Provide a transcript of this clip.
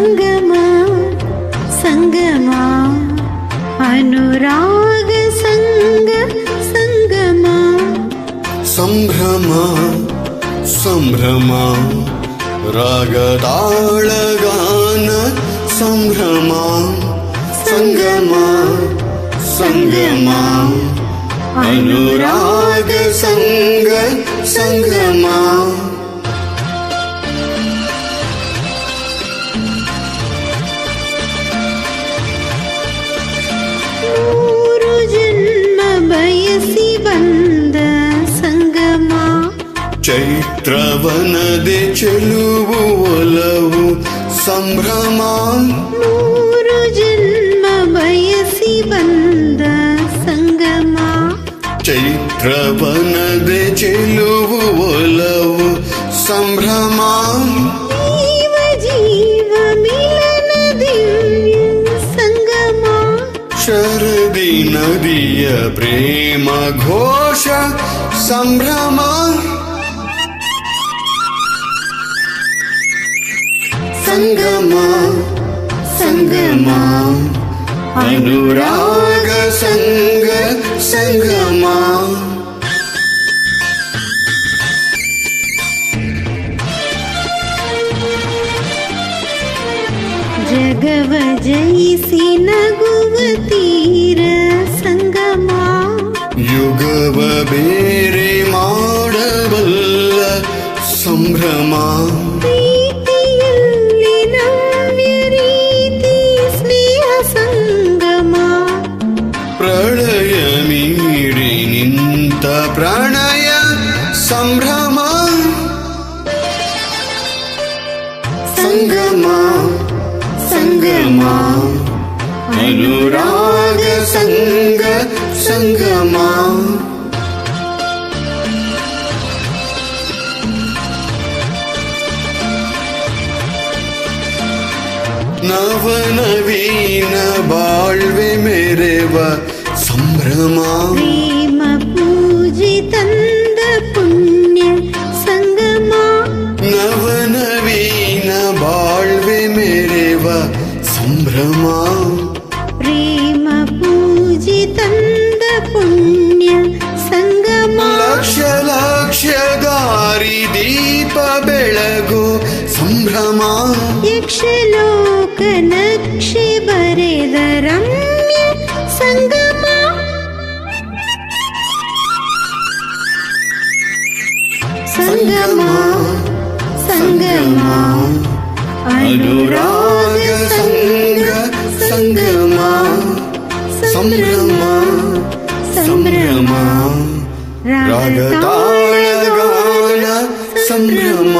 ಸಂಗಮ ಸಂಗಮ ಅನುರಾಗ ಸಂಗ ಸಂಗಮ ಸಂಭ್ರಮ ಸಂಭ್ರಮ ರಾಗದಾಳಗಾನ ಸಂಭ್ರಮ ಸಂಗಮ ಸಂಗಮ ಅನುರಾಗ ಸಂಗ ಸಂಗಮ ಮೂರು ಜನ್ಮ ಬಯಸಿ ಬಂದ ಸಂಗಮ ಚೈತ್ರವನದೆ ಚೆಲುವು ಒಲವು ಸಂಭ್ರಮ ಮೂರು ಜನ್ಮ ಬಯಸಿ ಬಂದ ಸಂಗಮ ಚೈತ್ರವನದೆ ಚೆಲುವು ಒಲವು ಸಂಭ್ರಮ ಜೀವ ಜೀವ ಮಿಲನ ದಿವ್ಯ ಸಂಗಮ ಶರದಿ ನದಿಯ ಪ್ರೇಮ ಘೋಷ ಸಂಭ್ರಮ ಸಂಗಮ ಸಂಗಮ ಅನುರಾಗ ಸಂಗ ಸಂಗಮ ಜಗವ ಜಯಿಸಿ ನಗುವ ತೀರ ಸಂಗಮ ಯುಗವ ಬೇರೆ ಮಾಡಬಲ್ಲ ಸಂಭ್ರಮ ಪ್ರೀತಿಯಲ್ಲಿ ನವ್ಯ ರೀತಿ ಸ್ನೇಹ ಸಂಗಮ ಪ್ರಳಯ ಮೀರಿ ನಿಂತ ಪ್ರಣಯ ಸಂಭ್ರಮ ಸಂಗಮ ಸಂಗಮ ಅನುರಾಗ ಸಂಗ ಸಂಗಮ ನವನವೀನ ಬಾಳ್ವೆ ಮೆರೆವ ಸಂಭ್ರಮ ಪ್ರೇಮ ಪೂಜೆ ತಂದ ಪುಣ್ಯ ಸಂಗಮ ನವನವೀನ ಬಾಳ್ವೆ ಮೆರೆವ ಸಂಭ್ರಮ ಪ್ರೇಮ ಪೂಜೆ ತಂದ ಪುಣ್ಯ ಸಂಗಮ ಲಕ್ಷ ಲಕ್ಷ ದಾರಿ ದೀಪ ಬೆಳಗು ಸಂಭ್ರಮ ಯಕ್ಷಲೋಕ ನಕ್ಷೆ ಬರೆದ ರಮ್ಯ ಸಂಗಮ ಸಂಗಮ ಸಂಗಮ ಅನುರಾಗ ಸಂಗ ಸಂಗಮ ಸಂಭ್ರಮ ಸಂಭ್ರಮ ರಾಗತಾಳಗಾನ ಸಂಭ್ರಮ